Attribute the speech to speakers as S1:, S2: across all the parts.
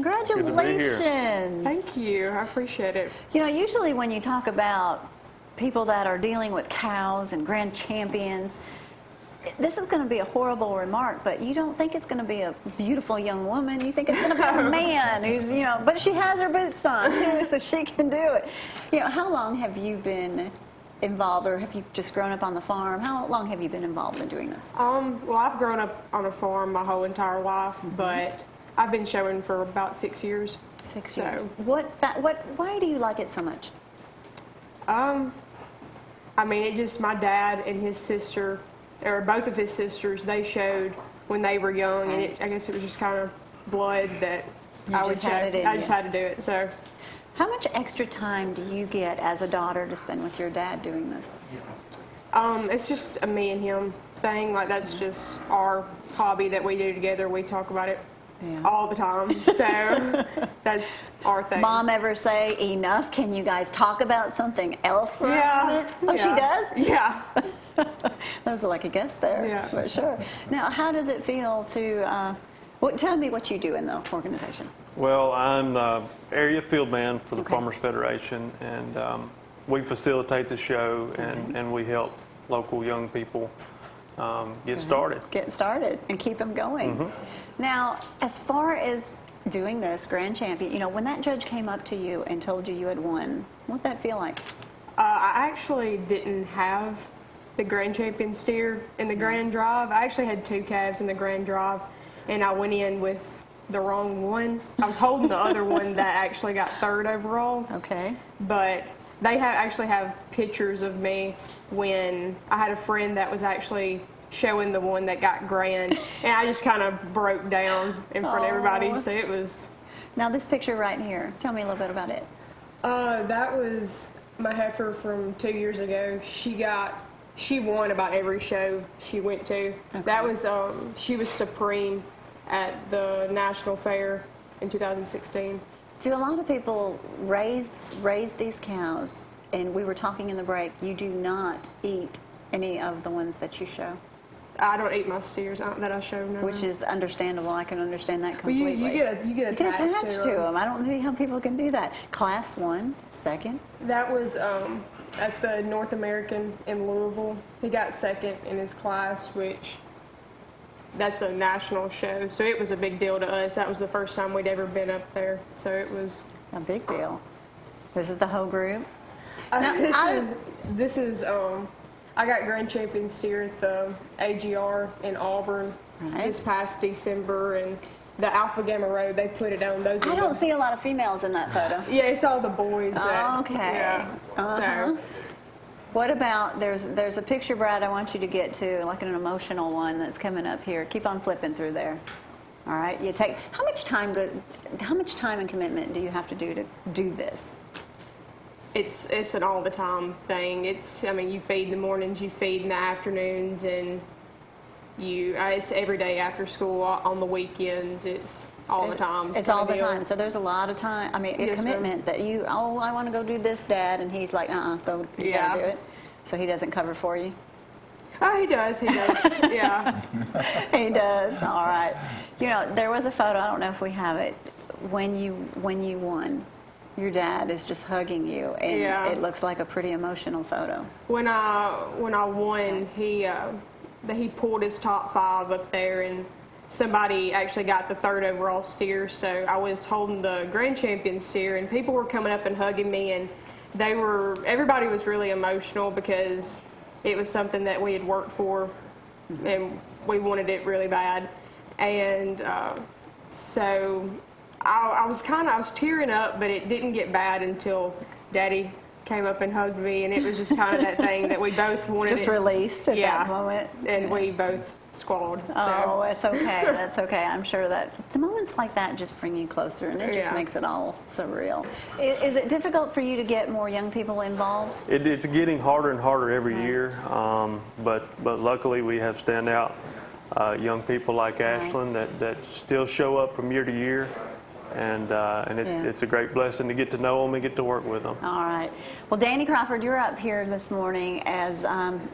S1: Congratulations.
S2: Thank you. I appreciate it.
S1: You know, usually when you talk about people that are dealing with cows and grand champions, this is going to be a horrible remark, but you don't think it's going to be a beautiful young woman. You think it's going to be a man who's, you know, but she has her boots on, too, so she can do it. You know, how long have you been involved, or have you just grown up on the farm? How long have you been involved in doing this?
S2: Well, I've grown up on a farm my whole entire life, but I've been showing for about 6 years.
S1: 6 years. Why do you like it so much?
S2: I mean, it just, my dad and his sister, or both of his sisters, they showed when they were young, and I guess it was just kind of blood that I just had to do it. So,
S1: how much extra time do you get as a daughter to spend with your dad doing this?
S2: It's just a me and him thing. Like, that's just our hobby that we do together. We talk about it all the time. So that's our thing.
S1: Mom ever say, enough? Can you guys talk about something else for a minute? Oh, she does?
S2: Yeah.
S1: Those are like a guest there, for sure. Now, how does it feel to, tell me what you do in the organization.
S3: Well, I'm the area field man for the Farmers Federation, and we facilitate the show, and we help local young people get started. Get
S1: started and keep them going. Now, as far as doing this grand champion, you know, when that judge came up to you and told you you had won, what'd that feel like?
S2: I actually didn't have the grand champion steer in the grand drive. I actually had 2 calves in the grand drive, and I went in with the wrong one. I was holding the other one that actually got 3rd overall.
S1: Okay.
S2: But they actually have pictures of me when I had a friend that was actually showing the one that got grand, and I just kind of broke down in front of everybody. So it was.
S1: Now this picture right here, tell me a little bit about it.
S2: That was my heifer from 2 years ago. She won about every show she went to. Okay. That was she was supreme at the National Fair in 2016.
S1: Do a lot of people raise these cows? And we were talking in the break, you do not eat any of the ones that you show.
S2: I don't eat my steers that I show now.
S1: Which is understandable. I can understand that completely.
S2: Well, you get attached
S1: to them. I don't see how people can do that. Class 1, 2nd?
S2: That was at the North American in Louisville. He got 2nd in his class, which that's a national show. So it was a big deal to us. That was the first time we'd ever been up there. So it was
S1: a big deal. This is the whole group?
S2: This is I got grand champion steer at the AGR in Auburn this past December, and the Alpha Gamma Road, they put it on. I
S1: don't see a lot of females in that photo.
S2: Yeah, it's all the boys.
S1: Okay. Yeah. So, what about, there's a picture, Brad, I want you to get to, like an emotional one that's coming up here. Keep on flipping through there. All right. You take, how much time and commitment do you have to do this?
S2: It's an all the time thing. I mean, you feed in the mornings, you feed in the afternoons, and it's every day after school, on the weekends, it's all the time.
S1: It's all the time. So there's a lot of time. I mean, a commitment that I want to go do this, Dad, and he's like, go, you gotta do it. So he doesn't cover for you?
S2: Oh, he does. Yeah.
S1: He does. All right. You know, there was a photo, I don't know if we have it, when you won. Your dad is just hugging you, and it looks like a pretty emotional photo. When
S2: I won, he pulled his top 5 up there, and somebody actually got the 3rd overall steer. So I was holding the grand champion steer, and people were coming up and hugging me, and everybody was really emotional because it was something that we had worked for, and we wanted it really bad, and so. I was tearing up, but it didn't get bad until Daddy came up and hugged me, and it was just kind of that thing that we both wanted.
S1: Just released at that moment.
S2: And we both squalled.
S1: Oh, it's okay. That's okay. I'm sure that the moments like that just bring you closer, and it just makes it all surreal. Is it difficult for you to get more young people involved?
S3: It's getting harder and harder every year, but luckily we have standout young people like Ashlyn that still show up from year to year. And it's a great blessing to get to know them and get to work with them.
S1: All right. Well, Danny Crawford, you're up here this morning as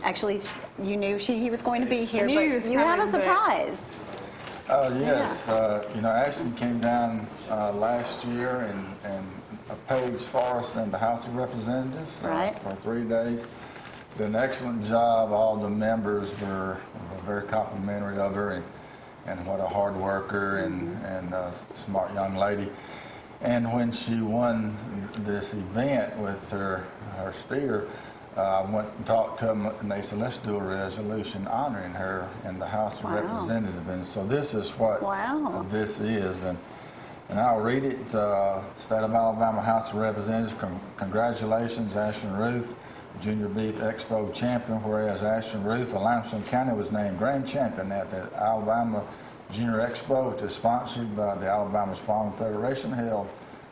S1: actually you knew he was going to be here, but you have a surprise.
S4: Yes. You know, Ashlyn came down last year and Paige Forrest in the House of Representatives for 3 days. Did an excellent job. All the members were very complimentary of her and what a hard worker and smart young lady. And when she won this event with her steer, I went and talked to them, and they said, let's do a resolution honoring her in the House of Representatives. And so this is what this is. And I'll read it. State of Alabama House of Representatives, congratulations, Ashlyn Ruf, Junior Beef Expo champion, whereas Ashlyn Ruf of Lamson County was named grand champion at the Alabama Junior Expo, which is sponsored by the Alabama's Farm Federation, held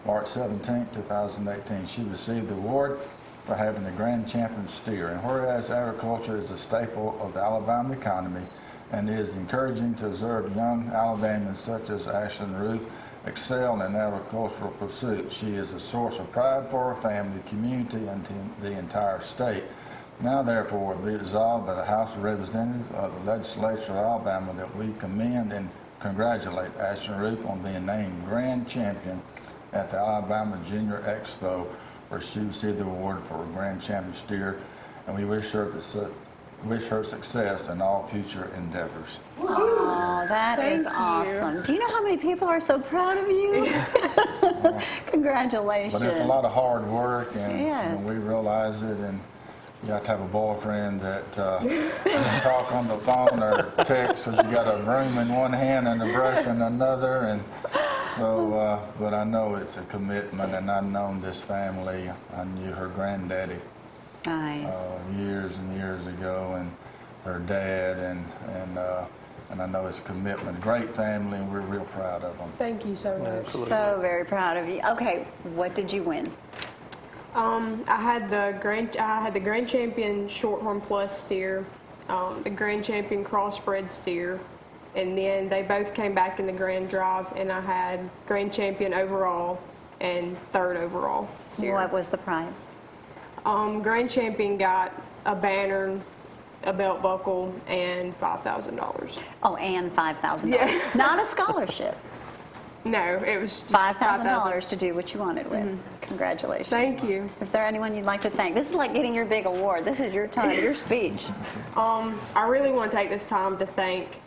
S4: March 17, 2018. She received the award for having the grand champion steer. And whereas agriculture is a staple of the Alabama economy and it is encouraging to observe young Alabamians such as Ashlyn Ruf excel in agricultural pursuits. She is a source of pride for her family, community, and the entire state. Now, therefore, be resolved by the House of Representatives of the Legislature of Alabama that we commend and congratulate Ashlyn Ruf on being named grand champion at the Alabama Junior Expo, where she received the award for a grand champion steer, and we wish her success in all future endeavors.
S1: Oh, that is awesome. Do you know how many people are so proud of you? Congratulations.
S4: But it's a lot of hard work, and we realize it, and you have to have a boyfriend that can talk on the phone or text, so you got a broom in one hand and a brush in another, and so, but I know it's a commitment, and I've known this family. I knew her granddaddy years and years ago, and her dad, and I know it's a commitment. Great family, and we're real proud of them.
S2: Thank you so much.
S3: Absolutely.
S1: So very proud of you. Okay, what did you win?
S2: I had the grand champion Shorthorn Plus steer, the grand champion crossbred steer, and then they both came back in the grand drive, and I had grand champion overall and third overall steer.
S1: What was the prize?
S2: Grand champion got a banner, a belt buckle, and $5,000.
S1: Oh, and $5,000.
S2: Yeah.
S1: Not a scholarship.
S2: No, it was
S1: $5,000 to do what you wanted with. Congratulations.
S2: Thank you.
S1: Is there anyone you'd like to thank? This is like getting your big award. This is your time, your speech.
S2: I really want to take this time to thank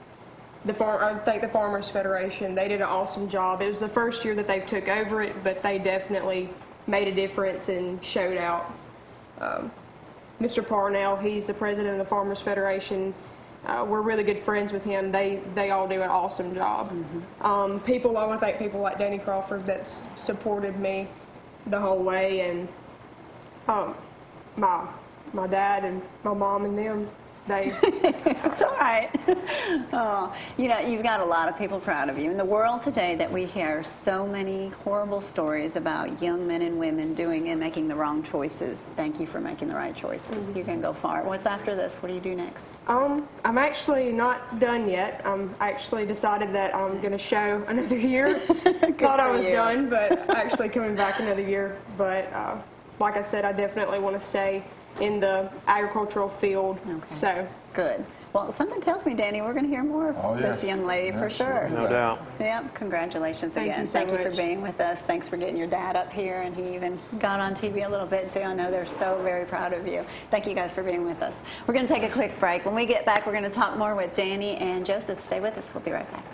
S2: the Farmers Federation. They did an awesome job. It was the first year that they took over it, but they definitely made a difference and showed out. Mr. Parnell, he's the president of the Farmers Federation. We're really good friends with him. They all do an awesome job. I want to thank people like Danny Crawford that's supported me the whole way, and my dad and my mom and them.
S1: It's all right. Oh, you know, you've got a lot of people proud of you. In the world today that we hear so many horrible stories about young men and women doing and making the wrong choices. Thank you for making the right choices. You can go far. What's after this? What do you do next?
S2: I'm actually not done yet. I'm actually decided that I'm going to show another year. Thought I was done, but actually coming back another year. But like I said, I definitely want to stay in the agricultural field. Okay. So
S1: good. Well, something tells me, Danny, we're going to hear more of this young lady for sure.
S3: No doubt.
S1: Yep. Congratulations again.
S2: Thank you
S1: for being with us. Thanks for getting your dad up here, and he even got on TV a little bit too. I know they're so very proud of you. Thank you guys for being with us. We're going to take a quick break. When we get back, we're going to talk more with Danny and Joseph. Stay with us. We'll be right back.